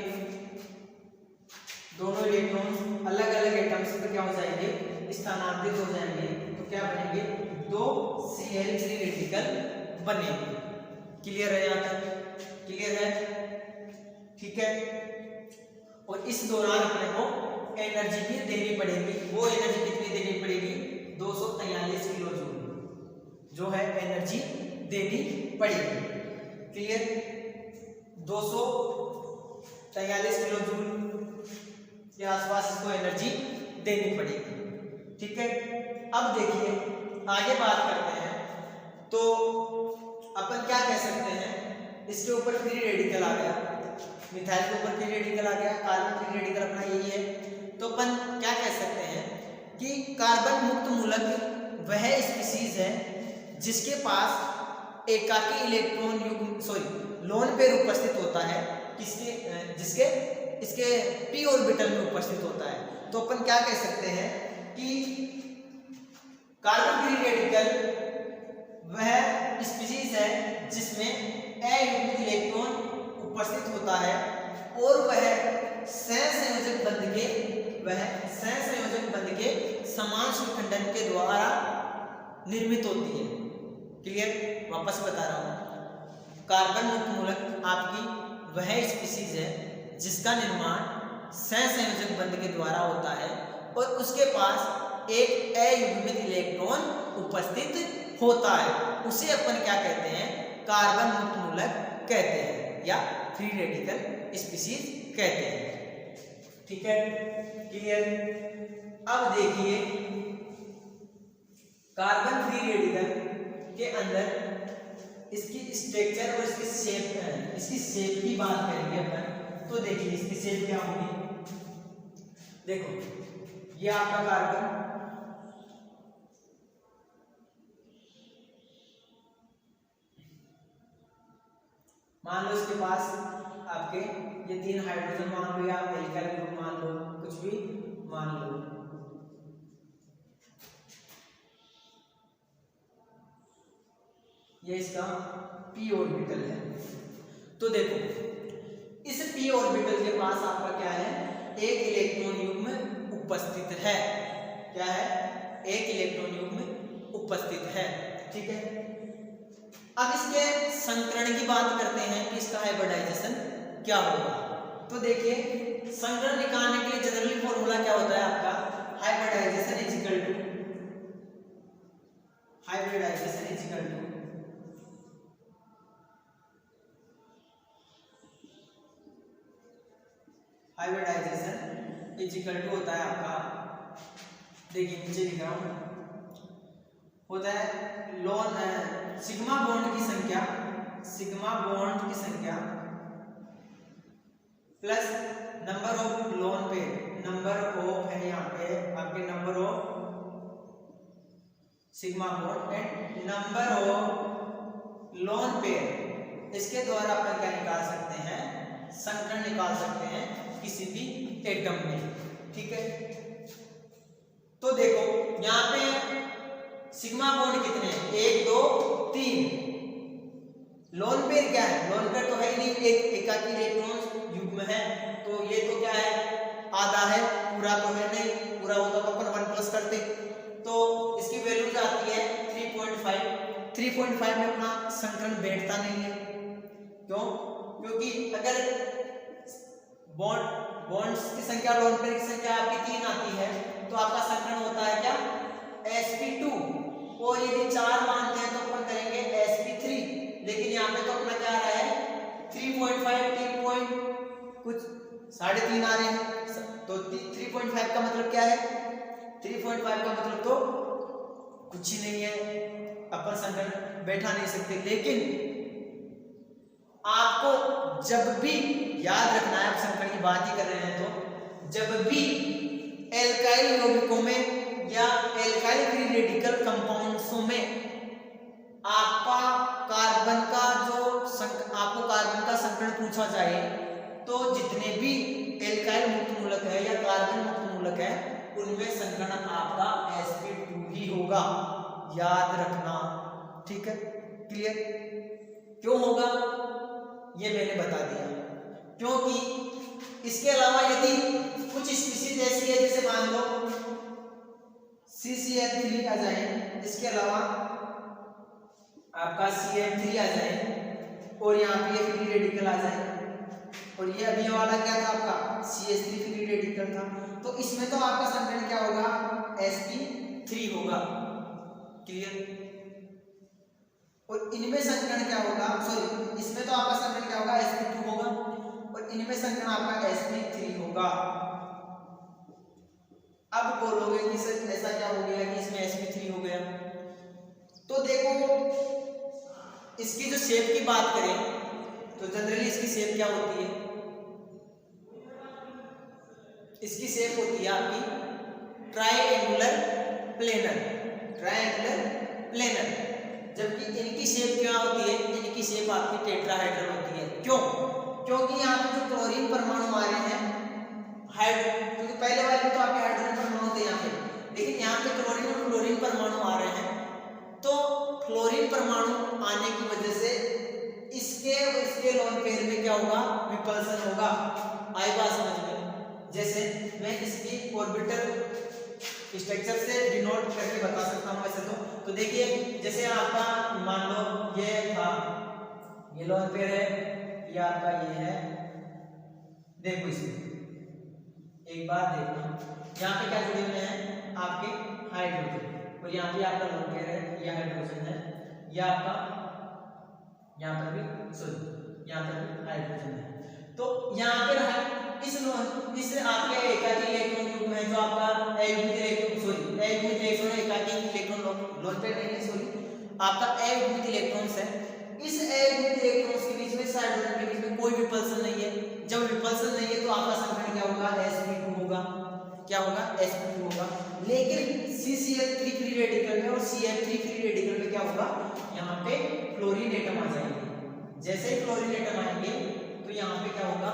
दोनों इलेक्ट्रॉन अलग अलग एटम्स पे क्या हो जाएंगे, स्थानांतरित हो जाएंगे। तो क्या बनेंगे, दो Cl3 रेडिकल बनेंगे। क्लियर है यहाँ तक, क्लियर है, ठीक है। और इस दौरान अपने को एनर्जी भी देनी पड़ेगी। वो एनर्जी कितनी देनी पड़ेगी, 243 किलो जूल जो है एनर्जी देनी पड़ेगी। क्लियर, 243 किलो जूल के आसपास इसको एनर्जी देनी पड़ेगी, ठीक है। अब देखिए आगे बात करते हैं, तो अपन क्या कह सकते हैं, इसके ऊपर फ्री रेडिकल आ गया, मिथाइल के ऊपर फ्री रेडिकल आ गया, कार्बन फ्री रेडिकल अपना यही है। तो अपन क्या कह सकते हैं कि कार्बन मुक्त मूलक वह स्पीशीज है जिसके पास एकाकी इलेक्ट्रॉन युग्म लोन पेयर उपस्थित होता है, किसके, जिसके इसके p ऑर्बिटल में उपस्थित होता है। तो अपन क्या कह सकते हैं कि कार्बन फ्री रेडिकल वह स्पीशीज है जिसमें अयुग्मित इलेक्ट्रॉन उपस्थित होता है और वह सहसंयोजक बंध के समान स्विकंडन के द्वारा निर्मित होती है। क्लियर? वापस बता रहा हूँ, कार्बन मुक्त मूलक आपकी वह स्पीसीज है जिसका निर्माण सहसंयोजक बंध के द्वारा होता है और उसके पास एक अयुग्मित इलेक्ट्रॉन उपस्थित होता है, उसे अपन क्या कहते हैं? कार्बन मुक्त मूलक कहते हैं या फ्री रेडिकल स्पीसीज कहते हैं। ठीक है, क्लियर? अब देखिए कार्बन फ्री रेडिकल के अंदर इसकी स्ट्रक्चर और इसकी शेप की बात करेंगे अपन। तो देखिए इसकी शेप क्या होगी, देखो ये आपका कार्बन, मान लो इसके पास आपके ये 3 हाइड्रोजन मान लो या एल्काइल ग्रुप मान लो, कुछ भी मान लो। ये इसका p ऑर्बिटल है। तो देखो इस p ऑर्बिटल के पास आपका क्या है? एक इलेक्ट्रॉन युग्म उपस्थित है। क्या है? एक इलेक्ट्रॉन युग्म उपस्थित है। ठीक है, अब इसके संकरण की बात करते हैं कि इसका हाइब्रिडाइजेशन क्या होगा। तो देखिए संकरण निकालने के लिए जनरली फॉर्मूला क्या होता है आपका? हाइब्रिडाइजेशन इज इक्वल टू होता है आपका, देखिए नीचे लिख रहा हूं, होता है लोन सिग्मा बॉन्ड की संख्या plus number of lone pair, number of है यहाँ पे आपके number of sigma bond and number of lone pair, इसके द्वारा अपन क्या निकाल सकते हैं? संकरण निकाल सकते हैं किसी भी एटम में। ठीक है, तो देखो यहाँ पे सिग्मा बॉन्ड कितने हैं? 1 2 3। लोन पेयर क्या है? लोन पेयर तो है ही नहीं, एक एकाकी इलेक्ट्रॉन युग्म है, तो ये तो क्या है? आधा है, पूरा तो है नहीं, पूरा होता तो अपन 1 प्लस करते। तो इसकी वैल्यू आती है 3.5। 3.5 में अपना संकरण बैठता नहीं है। क्यों? क्योंकि अगर बॉन्ड्स की संख्या, लोन पेयर की संख्या आपकी 3 आती है तो आपका संकरण होता है क्या? sp2। और यदि 4 मानते हैं तो अपन करेंगे sp3। लेकिन यहाँ पे तो अपना क्या आ रहा है? 3.5 3 पॉइंट कुछ 3.5 आ रहे हैं, तो 3.5 का मतलब क्या है? 3.5 का मतलब तो कुछ ही नहीं है, अपन संकरण बैठा नहीं सकते। लेकिन आपको जब भी याद रखना है, आप संकरण की बात ही कर रहे हैं, तो जब भी एल्काइल यौगिकों में या एल्काइल फ्री रेडिकल कंपाउंड्सों में आपका कार्बन का आपको कार्बन का संकरण पूछा जाए, तो जितने भी एल्काइल मुक्त मूलक है या कार्बन मुक्त मूलक है उनमें संकरण आपका sp2 ही होगा, याद रखना। ठीक है, क्लियर? क्यों होगा ये मैंने बता दिया, क्योंकि इसके अलावा यदि कुछ स्पीशीज ऐसी है जैसे मान लो CCl3 आ जाए, इसके अलावा आपका CF3 आ जाए और यहाँ पे फ्री रेडिकल आ जाए, और ये अभी वाला क्या था आपका? CH3 फ्री रेडिकल था, तो इसमें तो आपका संकरण क्या होगा? sp3 होगा। क्लियर? और इनमें संकरण क्या होगा? सॉरी, इसमें तो आपका संकरण क्या होगा? sp2 होगा, और इनमें संकरण आपका sp3 होगा। अब बोलोगे कि सर ऐसा क्या हो गया कि इसमें sp3 हो गया? तो देखो इसकी जो शेप की बात करें तो जनरली इसकी शेप क्या होती है? इसकी शेप होती है आपकी ट्रायंगुलर प्लेनर, जबकि इनकी शेप क्या होती है? इनकी शेप आपकी टेट्राहेड्रल होती है। क्यों? क्योंकि यहाँ पे जो क्लोरीन परमाणु आ रहे हैं, क्योंकि पहले वाले में तो आपके हाइड्रोजन परमाणु थे यहाँ पे, लेकिन यहाँ पे क्लोरीन और फ्लोरीन परमाणु आ रहे हैं, तो फ्लोरीन परमाणु आने की वजह से इसके लोन पेयर में क्या होगा? विपल्सन होगा। आई बात समझ में? जैसे मैं इसकी ऑर्बिटल स्ट्रक्चर से डिनोट करके बता सकता हूँ वैसे तो देखिए जैसे आपका मान ये लोन पेयर है, ये आपका ये है। देखो इसमें एक बार देखना, यहाँ पे क्या जुड़े हुए हैं आपके हाइड्रोजन, और यहाँ पे आपका लोन पेयर है, ये हाइड्रोजन है, ये आपका यहाँ पर भी सॉरी यहाँ पर भी हाइड्रोजन है। तो यहाँ पर इस आपके एकाकी इलेक्ट्रॉन युग्म है जो आपका अयुग्मित इलेक्ट्रॉन सॉरी अयुग्मित इलेक्ट्रॉन एकाकी इलेक्ट्रॉन लोन पेयर नहीं है सॉरी आपका अयुग्मित इलेक्ट्रॉन्स है। इस अयुग्मित इलेक्ट्रॉन्स के बीच में इस हाइड्रोजन के बीच में कोई विपल्सन नहीं है। जब विपल्सन नहीं है तो आपका संकरण क्या होगा, sp2 होगा। क्या होगा, sp2 होगा। लेकिन CCl3 फ्री रेडिकल में और Cl3 फ्री रेडिकल में क्या होगा, यहाँ पे क्लोरीन एटम आ जाएंगे। जैसे ही क्लोरीन एटम आएंगे तो यहाँ पे क्या होगा,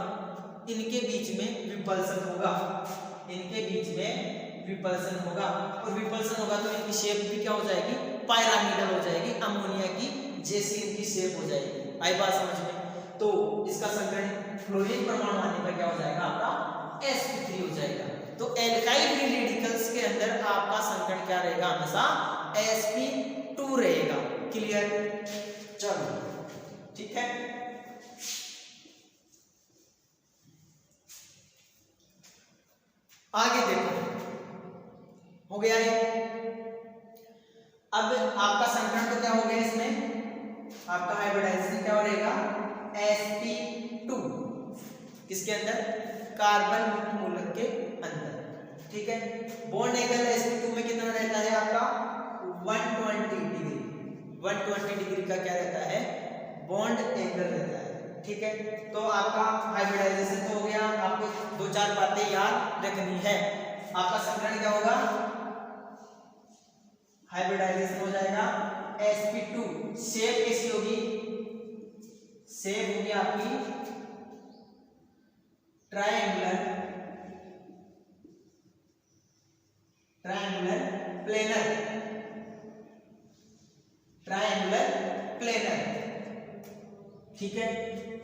इनके बीच में विपल्सन होगा, इनके बीच में विपल्सन होगा, और विपल्सन होगा तो इनकी शेप भी क्या हो जाएगी, पायरामिडल हो जाएगी, अमोनिया की जैसी इनकी शेप हो जाएगी। आई बात समझ में? तो इसका संकरण क्लोरीन परमाणु आने पर क्या हो जाएगा, आपका sp3 हो जाएगा। तो एल्काइल फ्री रेडिकल्स के अंदर आपका संकरण क्या रहेगा, हमेशा sp2 रहेगा। क्लियर? चलो ठीक है। आगे देखो, हो गया ये। अब आपका संकरण तो क्या हो गया, इसमें आपका हाइब्रिडाइजेशन क्या हो रहेगा, sp2 किसके अंदर, कार्बन मुक्त मूलक के अंदर। ठीक है। बॉन्ड एंगल sp2 में कितना रहता है आपका, 120 डिग्री। 120 डिग्री का क्या रहता है, बॉन्ड एंगल रहता है। ठीक है। तो आपका हाइब्रिडाइजेशन तो हो गया, आपको दो चार बातें याद रखनी है। आपका संकरण क्या होगा, हाइब्रिडाइजेशन हो जाएगा sp2। शेप कैसी होगी, शेप होगी आपकी ट्रायंगुलर प्लेनर, ट्रायंगुलर प्लेनर। ठीक है।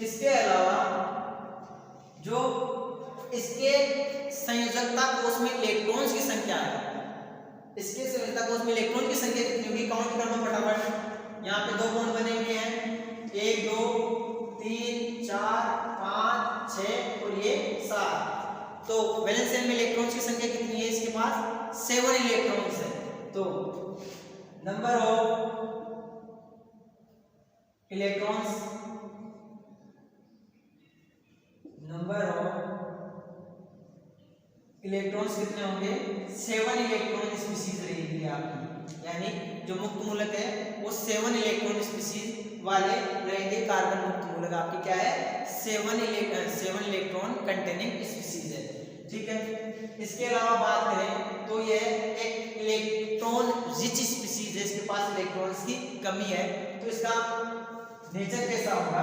इसके अलावा जो इसके संयोजकता कोष में इलेक्ट्रॉन्स की संख्या है, इसके संयोजकता कोष में इलेक्ट्रॉन की संख्या कितनी होगी, काउंट करना फटाफट। यहाँ पे दो बॉन्ड बने हुए हैं, 1 2 3 4 5 6 और ये 7। तो वैलेंस शेल में इलेक्ट्रॉन्स की संख्या कितनी है, इसके पास 7 इलेक्ट्रॉन्स है। तो number of electrons, number of electrons कितने होंगे, 7 इलेक्ट्रॉन स्पीशीज रहेगी आपकी, यानी जो मुक्त मूलक है वो 7 इलेक्ट्रॉन स्पीशीज वाले रहेंगे। कार्बन मुक्त मूलक आपकी क्या है, 7 इलेक्ट्रॉन कंटेनिंग स्पीशीज है। ठीक है। इसके अलावा बात करें तो ये एक इलेक्ट्रॉन रिच स्पीशीज है, इसके पास इलेक्ट्रॉन्स की कमी है। तो इसका नेचर कैसा होगा,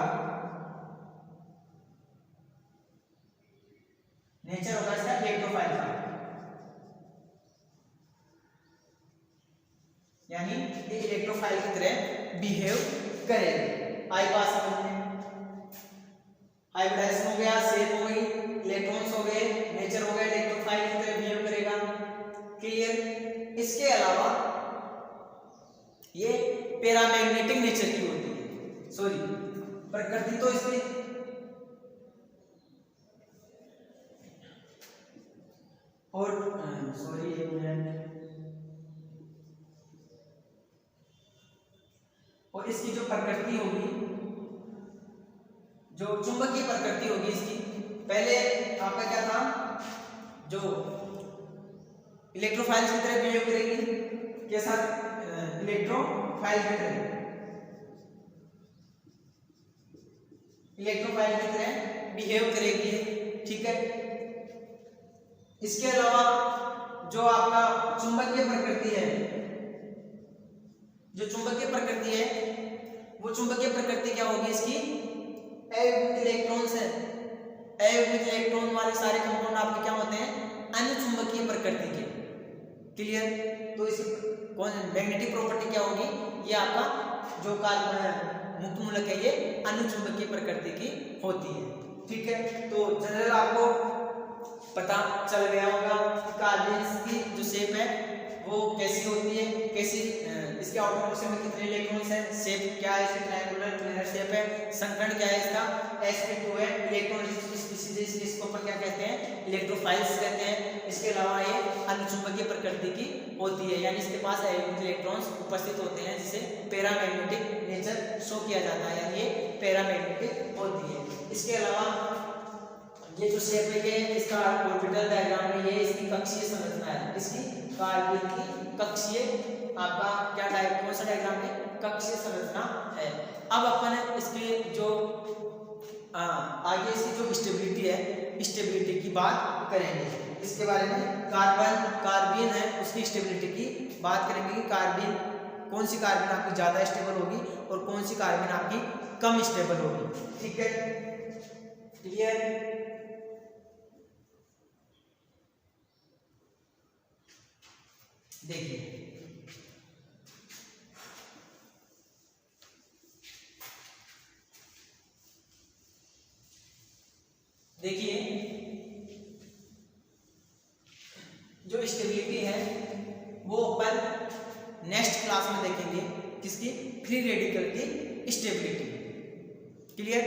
नेचर होगा इसका इलेक्ट्रोफाइल का, यानी ये इलेक्ट्रोफाइल की तरह बिहेव करेगा। आई पास समझ में, हाइब्रिडाइजेशन हो गया, शेप हो गई, इलेक्ट्रॉन्स हो गए, नेचर हो गया, इलेक्ट्रोफाइल की तरह बिहेव करेगा। क्लियर? इसके अलावा ये पैरामैग्नेटिक नेचर की होती है, सॉरी प्रकृति तो इसमें और सॉरी एक मिनट, और इसकी जो प्रकृति होगी, जो चुंबकीय प्रकृति होगी इसकी, पहले आपका क्या था, जो इलेक्ट्रोफाइल्स की तरह बिहेव करेगी, कैसा, इलेक्ट्रोफाइल की तरह, इलेक्ट्रोफाइल की तरह बिहेव करेगी। ठीक है। इसके अलावा जो आपका चुंबकीय प्रकृति है, जो चुंबकीय प्रकृति है वो चुंबकीय प्रकृति क्या होगी इसकी, अयुग्मित इलेक्ट्रॉन्स है। अयुग्मित इलेक्ट्रॉन वाले सारे कंपाउंड आपके क्या होते हैं, अनुचुंबकीय प्रकृति के। क्लियर? तो इस कौन मैग्नेटिक प्रॉपर्टी क्या होगी, ये आपका जो कार्बन मुक्त मूलक है ये अनुचुंबकीय प्रकृति की होती है। ठीक है। तो जनरल आपको पता चल गया होगा कि कार्बन की जो शेप है वो कैसी होती है, कैसी इसके आउटर पोर्शन में कितने इलेक्ट्रॉन्स हैं, शेप क्या है, इसकी ट्रायंगुलर प्लेनर शेप है, संकर्ण क्या है इसका sp2 है, इलेक्ट्रॉन स्पीसीज इसको अपन क्या कहते हैं, इलेक्ट्रोफाइल्स कहते हैं। इसके अलावा ये अनुचुंबकीय प्रकृति की होती है, यानी इसके पास इलेक्ट्रॉन्स उपस्थित होते हैं जिसे पैरामैग्नेटिक नेचर शो किया जाता है, यानी ये पैरामैग्नेटिक होती है। इसके अलावा ये जो शेप है ये इसका ऑर्बिटल डायग्राम है, ये इसकी कक्षीय संरचना है, इसकी कार्बन की कक्षीय आपका क्या कौन सा डायग्राम है, कक्षीय संरचना है। अब अपन इसके जो आगे इसकी जो स्टेबिलिटी है, स्टेबिलिटी की बात करेंगे, इसके बारे में कार्बन है उसकी स्टेबिलिटी की बात करेंगे कि कार्बन कौन सी कार्बन आपकी ज्यादा स्टेबल होगी और कौन सी कार्बन आपकी कम स्टेबल होगी। ठीक है, क्लियर। देखिए जो स्टेबिलिटी है वो अपन नेक्स्ट क्लास में देखेंगे, किसकी, फ्री रेडिकल की स्टेबिलिटी। क्लियर।